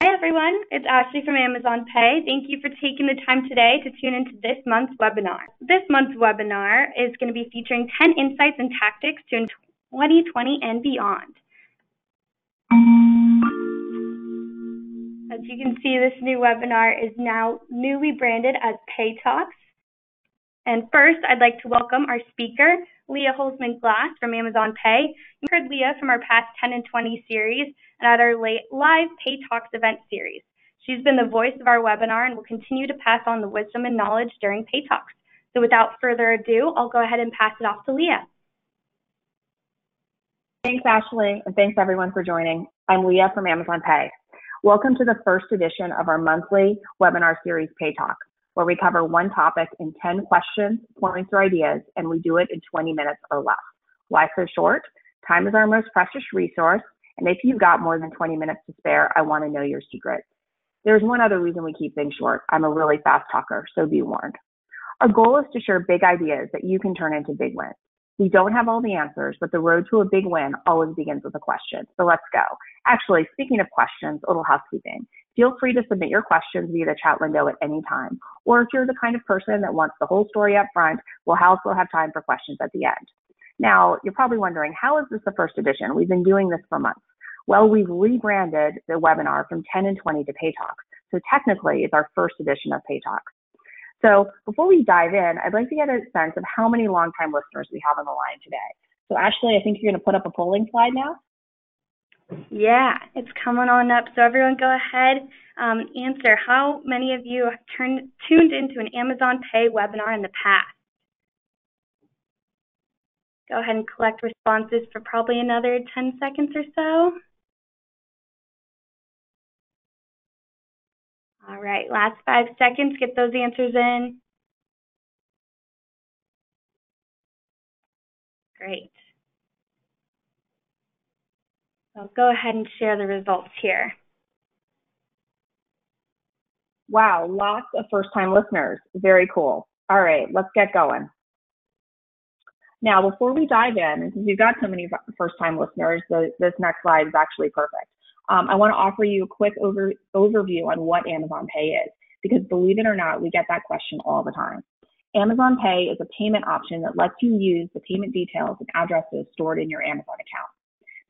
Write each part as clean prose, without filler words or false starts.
Hi everyone, it's Ashley from Amazon Pay. Thank you for taking the time today to tune into this month's webinar. This month's webinar is going to be featuring 10 insights and tactics to 2020 and beyond. As you can see, this new webinar is now newly branded as Pay Talks. And first, I'd like to welcome our speaker, Leah Holzman-Glass from Amazon Pay. You heard Leah from our past 10 and 20 series and at our live Pay Talks event series. She's been the voice of our webinar and will continue to pass on the wisdom and knowledge during Pay Talks. So without further ado, I'll go ahead and pass it off to Leah. Thanks, Ashley, and thanks everyone for joining. I'm Leah from Amazon Pay. Welcome to the first edition of our monthly webinar series, Pay Talk, where we cover one topic in 10 questions, points, or ideas, and we do it in 20 minutes or less. Why so short? Time is our most precious resource, and if you've got more than 20 minutes to spare, I want to know your secret. There's one other reason we keep things short. I'm a really fast talker, so be warned. Our goal is to share big ideas that you can turn into big wins. We don't have all the answers, but the road to a big win always begins with a question. So let's go. Actually, speaking of questions, a little housekeeping. Feel free to submit your questions via the chat window at any time. Or if you're the kind of person that wants the whole story up front, we'll also have time for questions at the end. Now, you're probably wondering, how is this the first edition? We've been doing this for months. Well, we've rebranded the webinar from 10 and 20 to Pay Talks. So technically, it's our first edition of Pay Talks. So before we dive in, I'd like to get a sense of how many longtime listeners we have on the line today. So Ashley, I think you're going to put up a polling slide now. Yeah, it's coming on up. So everyone go ahead, answer. How many of you have tuned into an Amazon Pay webinar in the past? Go ahead and collect responses for probably another 10 seconds or so. All right, last 5 seconds, get those answers in. Great. I'll go ahead and share the results here. Wow, lots of first-time listeners. Very cool. All right, let's get going. Now, before we dive in, and since you've got so many first-time listeners, this next slide is actually perfect. I want to offer you a quick overview on what Amazon Pay is, because believe it or not, we get that question all the time. Amazon Pay is a payment option that lets you use the payment details and addresses stored in your Amazon account.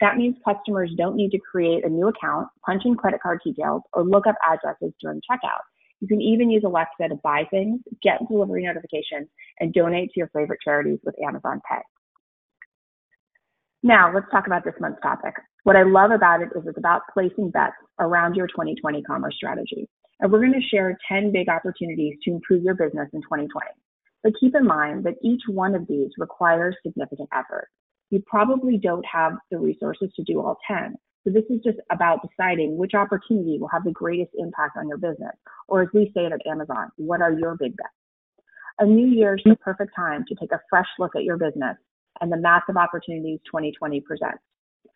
That means customers don't need to create a new account, punch in credit card details, or look up addresses during checkout. You can even use Alexa to buy things, get delivery notifications, and donate to your favorite charities with Amazon Pay. Now, let's talk about this month's topic. What I love about it is it's about placing bets around your 2020 commerce strategy. And we're going to share 10 big opportunities to improve your business in 2020. But keep in mind that each one of these requires significant effort. You probably don't have the resources to do all 10. So this is just about deciding which opportunity will have the greatest impact on your business. Or as we say it at Amazon, what are your big bets? A new year is the perfect time to take a fresh look at your business and the massive opportunities 2020 presents.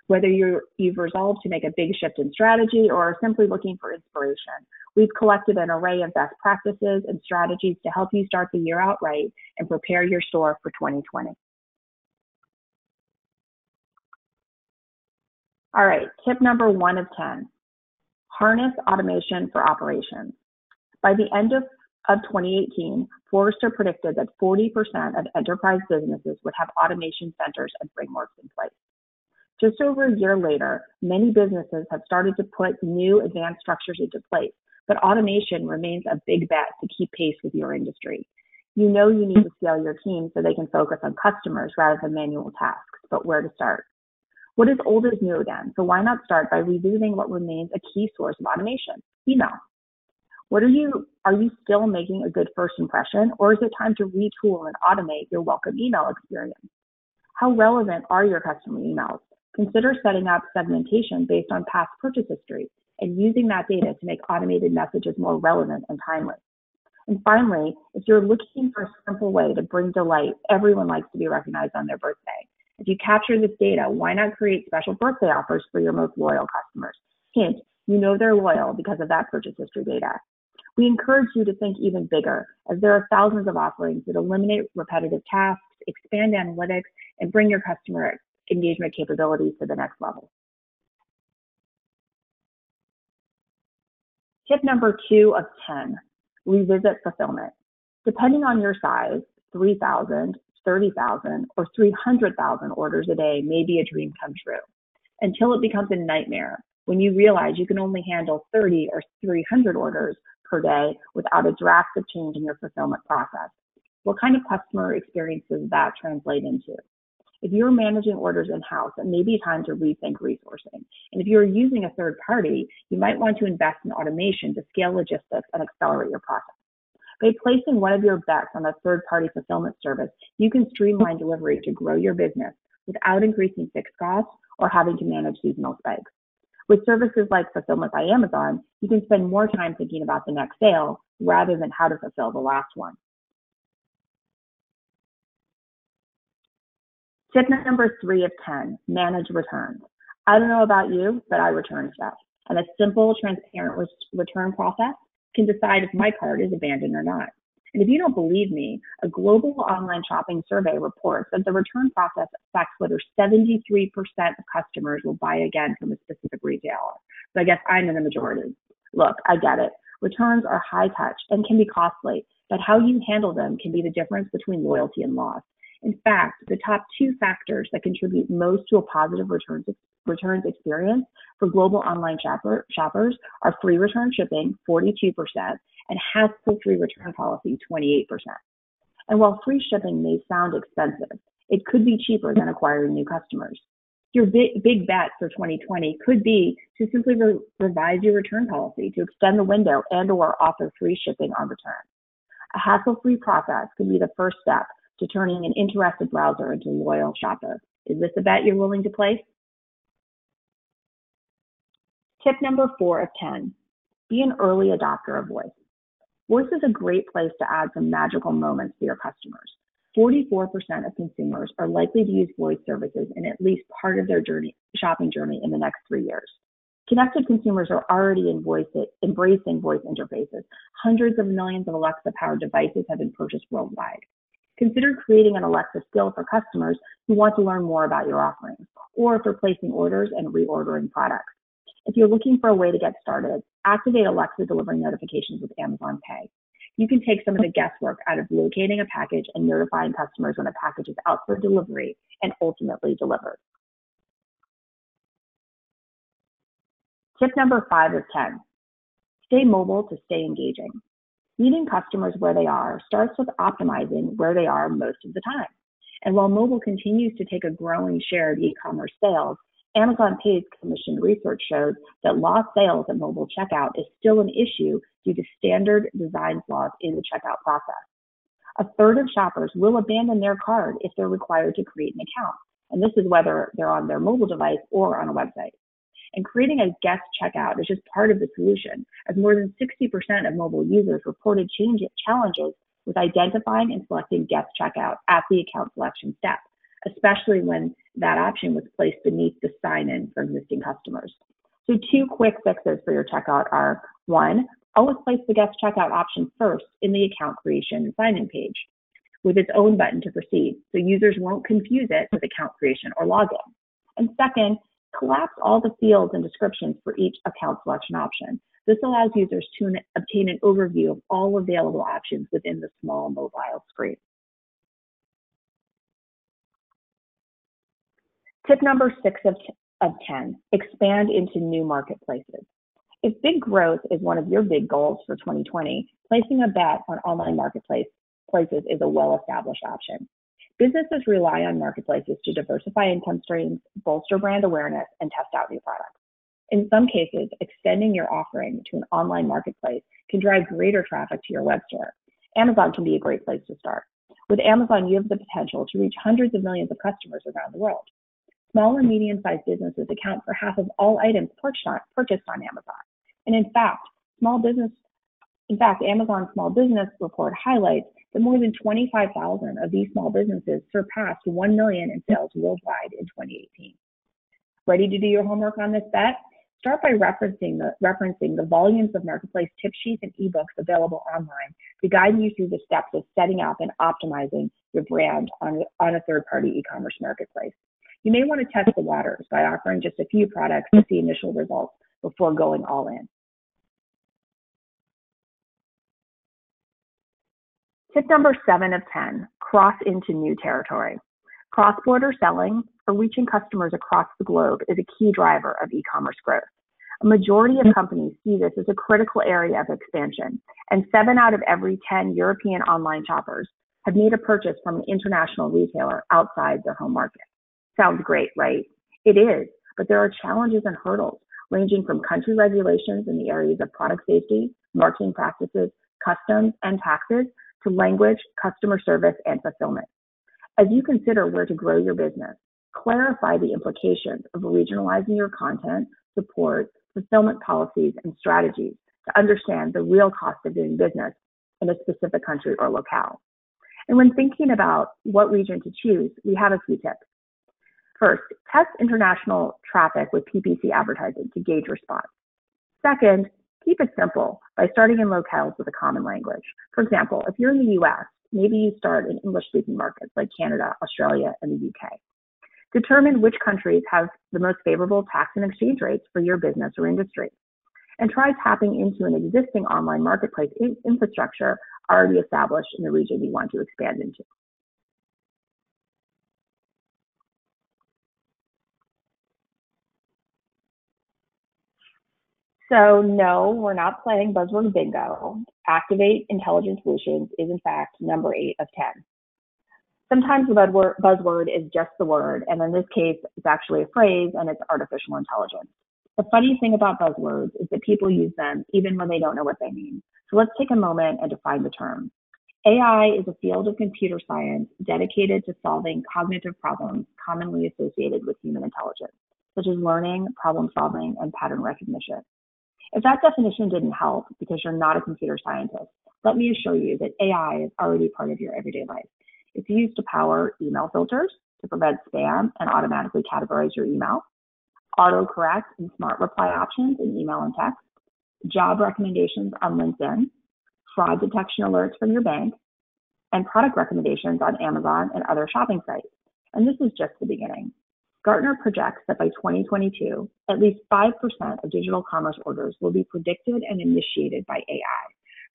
Whether you've resolved to make a big shift in strategy or are simply looking for inspiration, we've collected an array of best practices and strategies to help you start the year out right and prepare your store for 2020. All right, tip number 1 of 10, harness automation for operations. By the end of 2018, Forrester predicted that 40% of enterprise businesses would have automation centers and frameworks in place. Just over a year later, many businesses have started to put new advanced structures into place, but automation remains a big bet to keep pace with your industry. You know you need to scale your team so they can focus on customers rather than manual tasks, but where to start? What is old is new again, so why not start by revisiting what remains a key source of automation, email? Are you still making a good first impression, or is it time to retool and automate your welcome email experience? How relevant are your customer emails? Consider setting up segmentation based on past purchase history and using that data to make automated messages more relevant and timely. And finally, if you're looking for a simple way to bring delight, everyone likes to be recognized on their birthday. If you capture this data, why not create special birthday offers for your most loyal customers? Hint, you know they're loyal because of that purchase history data. We encourage you to think even bigger, as there are thousands of offerings that eliminate repetitive tasks, expand analytics, and bring your customer engagement capabilities to the next level. Tip number 2 of 10, revisit fulfillment. Depending on your size, 3,000, 30,000, or 300,000 orders a day may be a dream come true, until it becomes a nightmare when you realize you can only handle 30 or 300 orders per day without a drastic change in your fulfillment process. What kind of customer experience does that translate into? If you're managing orders in-house, it may be time to rethink resourcing. And if you're using a third party, you might want to invest in automation to scale logistics and accelerate your process. By placing one of your bets on a third-party fulfillment service, you can streamline delivery to grow your business without increasing fixed costs or having to manage seasonal spikes. With services like Fulfillment by Amazon, you can spend more time thinking about the next sale rather than how to fulfill the last one. Tip number 3 of 10, manage returns. I don't know about you, but I return stuff. And a simple, transparent return process can decide if my cart is abandoned or not. And if you don't believe me, a global online shopping survey reports that the return process affects whether 73% of customers will buy again from a specific retailer. So I guess I'm in the majority. Look, I get it. Returns are high touch and can be costly, but how you handle them can be the difference between loyalty and loss. In fact, the top 2 factors that contribute most to a positive returns experience for global online shoppers are free return shipping, 42%, and hassle-free return policy, 28%. And while free shipping may sound expensive, it could be cheaper than acquiring new customers. Your big bet for 2020 could be to simply revise your return policy to extend the window and/or offer free shipping on return. A hassle-free process can be the first step to turning an interested browser into a loyal shopper. Is this a bet you're willing to place? Tip number 4 of 10, be an early adopter of voice. Voice is a great place to add some magical moments to your customers. 44% of consumers are likely to use voice services in at least part of their shopping journey in the next 3 years. Connected consumers are already embracing voice interfaces. Hundreds of millions of Alexa-powered devices have been purchased worldwide. Consider creating an Alexa skill for customers who want to learn more about your offerings, or for placing orders and reordering products. If you're looking for a way to get started, activate Alexa delivering notifications with Amazon Pay. You can take some of the guesswork out of locating a package and notifying customers when a package is out for delivery and ultimately delivered. Tip number 5 of 10, stay mobile to stay engaging. Meeting customers where they are starts with optimizing where they are most of the time. And while mobile continues to take a growing share of e-commerce sales, Amazon Pay's commissioned research shows that lost sales at mobile checkout is still an issue due to standard design flaws in the checkout process. A third of shoppers will abandon their cart if they're required to create an account, and this is whether they're on their mobile device or on a website. And creating a guest checkout is just part of the solution, as more than 60% of mobile users reported challenges with identifying and selecting guest checkout at the account selection step, especially when that option was placed beneath the sign-in for existing customers. So 2 quick fixes for your checkout are: 1, always place the guest checkout option first in the account creation and sign-in page with its own button to proceed, so users won't confuse it with account creation or login. And 2nd, collapse all the fields and descriptions for each account selection option. This allows users to obtain an overview of all available options within the small mobile screen. Tip number 6 of 10, expand into new marketplaces. If big growth is one of your big goals for 2020, placing a bet on online marketplaces is a well-established option. Businesses rely on marketplaces to diversify income streams, bolster brand awareness, and test out new products. In some cases, extending your offering to an online marketplace can drive greater traffic to your web store. Amazon can be a great place to start. With Amazon, you have the potential to reach hundreds of millions of customers around the world. Small and medium-sized businesses account for half of all items purchased on Amazon. And in fact, Amazon Small Business Report highlights that more than 25,000 of these small businesses surpassed 1 million in sales worldwide in 2018. Ready to do your homework on this bet? Start by referencing the volumes of marketplace tip sheets and ebooks available online to guide you through the steps of setting up and optimizing your brand on a third-party e-commerce marketplace. You may want to test the waters by offering just a few products to see initial results before going all in. Tip number 7 of 10, cross into new territory. Cross-border selling or reaching customers across the globe is a key driver of e-commerce growth. A majority of companies see this as a critical area of expansion, and 7 out of every 10 European online shoppers have made a purchase from an international retailer outside their home market. Sounds great, right? It is, but there are challenges and hurdles ranging from country regulations in the areas of product safety, marketing practices, customs, and taxes, to language, customer service, and fulfillment. As you consider where to grow your business, clarify the implications of regionalizing your content, support, fulfillment policies, and strategies to understand the real cost of doing business in a specific country or locale. And when thinking about what region to choose, we have a few tips. First, test international traffic with PPC advertising to gauge response. Second, keep it simple by starting in locales with a common language. For example, if you're in the US, maybe you start in English-speaking markets like Canada, Australia, and the UK. Determine which countries have the most favorable tax and exchange rates for your business or industry. And try tapping into an existing online marketplace infrastructure already established in the region you want to expand into. So no, we're not playing buzzword bingo. Activate Intelligent Solutions is in fact number 8 of 10. Sometimes the buzzword is just the word, and in this case, it's actually a phrase, and it's artificial intelligence. The funny thing about buzzwords is that people use them even when they don't know what they mean. So let's take a moment and define the term. AI is a field of computer science dedicated to solving cognitive problems commonly associated with human intelligence, such as learning, problem solving, and pattern recognition. If that definition didn't help because you're not a computer scientist, let me assure you that AI is already part of your everyday life. It's used to power email filters, to prevent spam and automatically categorize your email, autocorrect and smart reply options in email and text, job recommendations on LinkedIn, fraud detection alerts from your bank, and product recommendations on Amazon and other shopping sites. And this is just the beginning. Gartner projects that by 2022, at least 5% of digital commerce orders will be predicted and initiated by AI.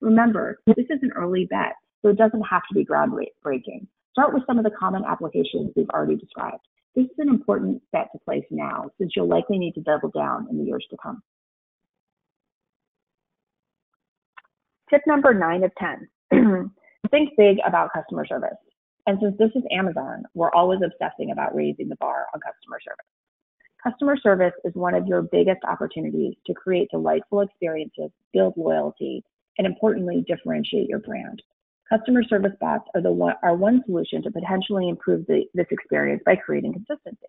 Remember, this is an early bet, so it doesn't have to be groundbreaking. Start with some of the common applications we've already described. This is an important bet to place now, since you'll likely need to double down in the years to come. Tip number 9 of 10, think big about customer service. And since this is Amazon, we're always obsessing about raising the bar on customer service. Customer service is one of your biggest opportunities to create delightful experiences, build loyalty, and importantly, differentiate your brand. Customer service bots are one solution to potentially improve this experience by creating consistency.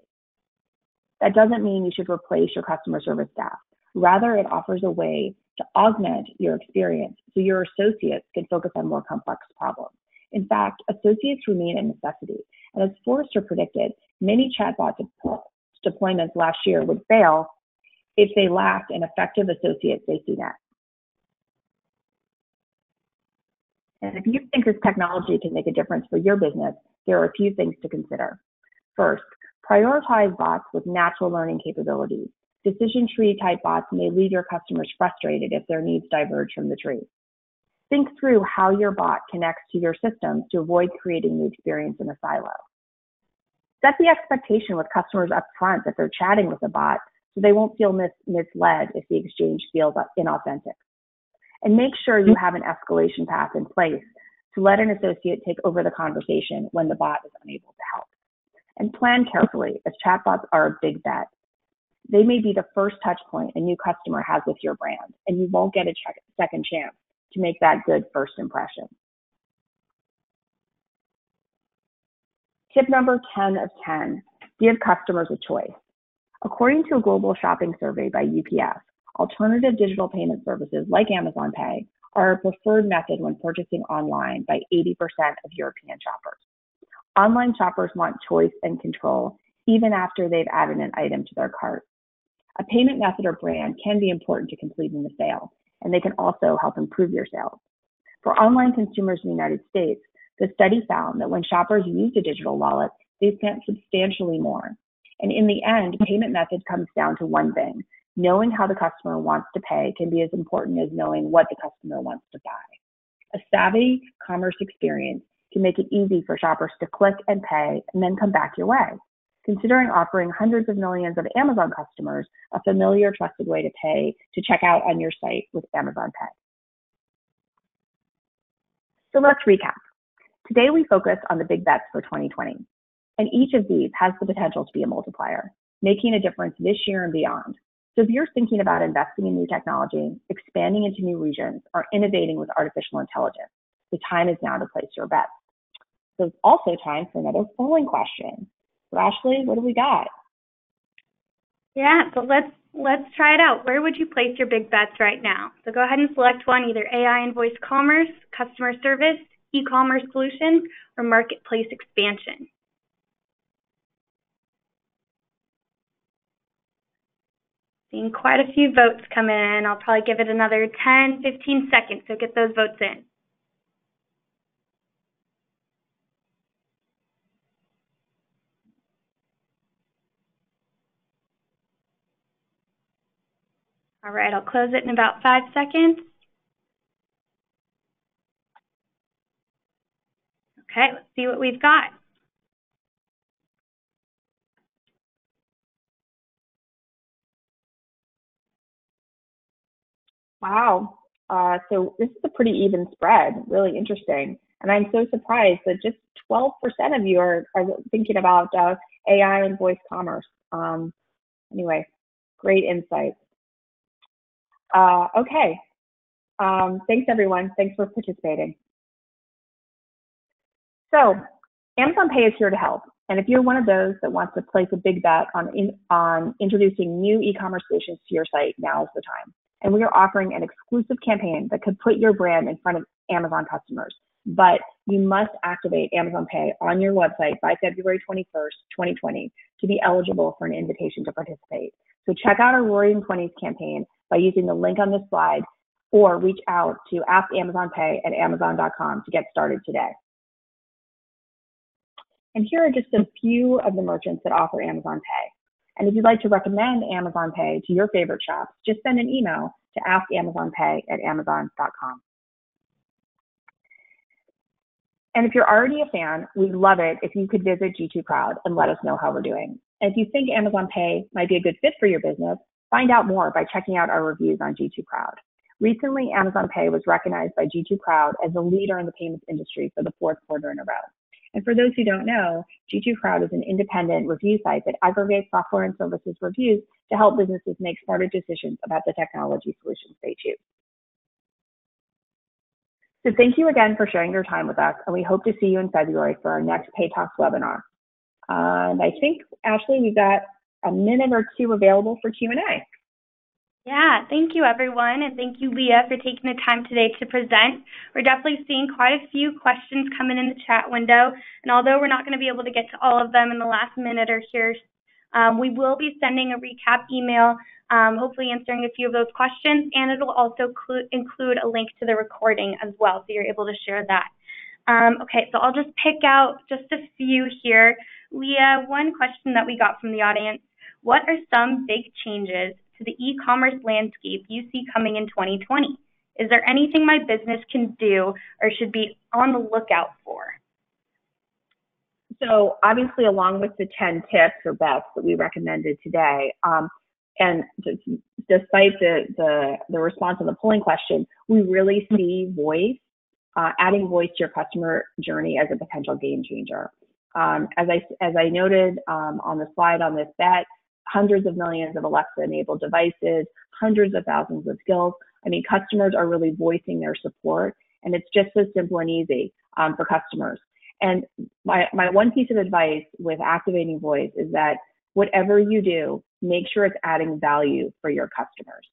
That doesn't mean you should replace your customer service staff. Rather, it offers a way to augment your experience so your associates can focus on more complex problems. In fact, associates remain a necessity. And as Forrester predicted, many chatbot deployments last year would fail if they lacked an effective associate safety net. And if you think this technology can make a difference for your business, there are a few things to consider. First, prioritize bots with natural learning capabilities. Decision tree type bots may leave your customers frustrated if their needs diverge from the tree. Think through how your bot connects to your systems to avoid creating the experience in a silo. Set the expectation with customers up front that they're chatting with a bot so they won't feel misled if the exchange feels inauthentic. And make sure you have an escalation path in place to let an associate take over the conversation when the bot is unable to help. And plan carefully, as chatbots are a big bet. They may be the first touch point a new customer has with your brand, and you won't get a second chance to make that good first impression. Tip number 10 of 10, give customers a choice. According to a global shopping survey by UPS, alternative digital payment services like Amazon Pay are a preferred method when purchasing online by 80% of European shoppers. Online shoppers want choice and control even after they've added an item to their cart. A payment method or brand can be important to completing the sale, and they can also help improve your sales. For online consumers in the United States, the study found that when shoppers used a digital wallet, they spent substantially more. And in the end, payment method comes down to one thing. Knowing how the customer wants to pay can be as important as knowing what the customer wants to buy. A savvy commerce experience can make it easy for shoppers to click and pay and then come back your way. Considering offering hundreds of millions of Amazon customers a familiar, trusted way to pay to check out on your site with Amazon Pay. So let's recap. Today we focus on the big bets for 2020, and each of these has the potential to be a multiplier, making a difference this year and beyond. So if you're thinking about investing in new technology, expanding into new regions, or innovating with artificial intelligence, the time is now to place your bets. So it's also time for another polling question. So Ashley, what do we got? Yeah, so let's try it out. Where would you place your big bets right now? So go ahead and select one, either AI and voice commerce, customer service, e-commerce solutions, or marketplace expansion. Seeing quite a few votes come in. I'll probably give it another 10, 15 seconds, so get those votes in. All right, I'll close it in about 5 seconds. Okay, let's see what we've got. Wow. So this is a pretty even spread, really interesting. And I'm so surprised that just 12% of you are thinking about AI and voice commerce. Anyway, great insights. Okay. Thanks, everyone. Thanks for participating. So Amazon Pay is here to help. And if you're one of those that wants to place a big bet on introducing new e-commerce solutions to your site, now is the time. And we are offering an exclusive campaign that could put your brand in front of Amazon customers. But you must activate Amazon Pay on your website by February 21st, 2020 to be eligible for an invitation to participate. So check out our Roaring 20s campaign by using the link on this slide, or reach out to AskAmazonPay@Amazon.com to get started today. And here are just a few of the merchants that offer Amazon Pay. And if you'd like to recommend Amazon Pay to your favorite shops, just send an email to AskAmazonPay@Amazon.com. And if you're already a fan, we'd love it if you could visit G2 Crowd and let us know how we're doing. And if you think Amazon Pay might be a good fit for your business, find out more by checking out our reviews on G2 Crowd. Recently, Amazon Pay was recognized by G2 Crowd as a leader in the payments industry for the 4th quarter in a row. And for those who don't know, G2 Crowd is an independent review site that aggregates software and services reviews to help businesses make smarter decisions about the technology solutions they choose. So thank you again for sharing your time with us, and we hope to see you in February for our next Pay Talks webinar. And I think, Ashley, we've got a minute or two available for Q&A. Yeah, thank you, everyone, and thank you, Leah, for taking the time today to present. We're definitely seeing quite a few questions coming in the chat window, and although we're not going to be able to get to all of them in the last minute or here, we will be sending a recap email, hopefully answering a few of those questions, and it will also include a link to the recording as well, so you're able to share that. Okay, so I'll just pick out just a few here. Leah, one question that we got from the audience: what are some big changes to the e-commerce landscape you see coming in 2020? Is there anything my business can do or should be on the lookout for? So obviously, along with the 10 tips or bets that we recommended today, and despite the response on the polling question, we really see voice, adding voice to your customer journey as a potential game changer. As I noted on the slide on this bet, hundreds of millions of Alexa-enabled devices, hundreds of thousands of skills. I mean, customers are really voicing their support, and it's just so simple and easy for customers. And my one piece of advice with activating voice is that whatever you do, make sure it's adding value for your customers.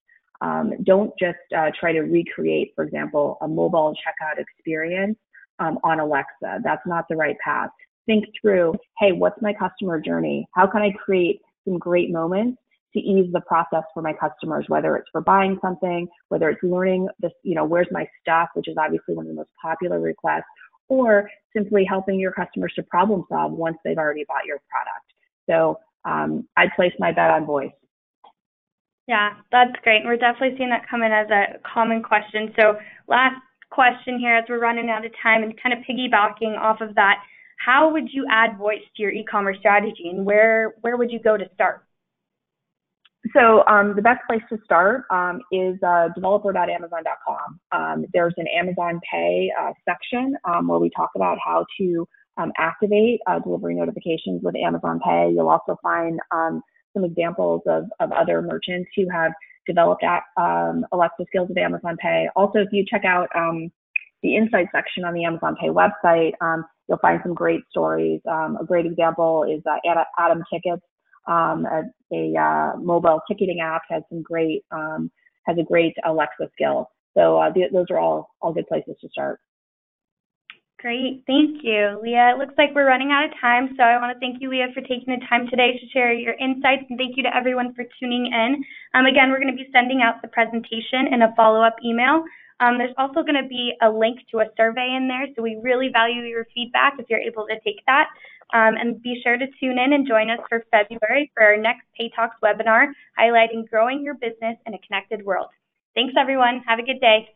Don't just try to recreate, for example, a mobile checkout experience on Alexa. That's not the right path. Think through, hey, what's my customer journey? How can I create some great moments to ease the process for my customers, whether it's for buying something, whether it's learning this, where's my stuff, which is obviously one of the most popular requests, or simply helping your customers to problem solve once they've already bought your product. So I'd place my bet on voice. Yeah, that's great. We're definitely seeing that come in as a common question. So last question here as we're running out of time, and kind of piggybacking off of that, how would you add voice to your e-commerce strategy, and where would you go to start? So the best place to start is developer.amazon.com. There's an Amazon Pay section where we talk about how to activate delivery notifications with Amazon Pay. You'll also find some examples of other merchants who have developed Alexa skills with Amazon Pay. Also, if you check out the Insight section on the Amazon Pay website, you'll find some great stories. A great example is Atom Tickets. A mobile ticketing app has a great Alexa skill. So those are all good places to start. Great, thank you, Leah. It looks like we're running out of time, so I want to thank you, Leah, for taking the time today to share your insights, and thank you to everyone for tuning in. Again, we're going to be sending out the presentation in a follow-up email. There's also going to be a link to a survey in there, so we really value your feedback if you're able to take that. And be sure to tune in and join us for February for our next Pay Talks webinar, highlighting growing your business in a connected world. Thanks, everyone. Have a good day.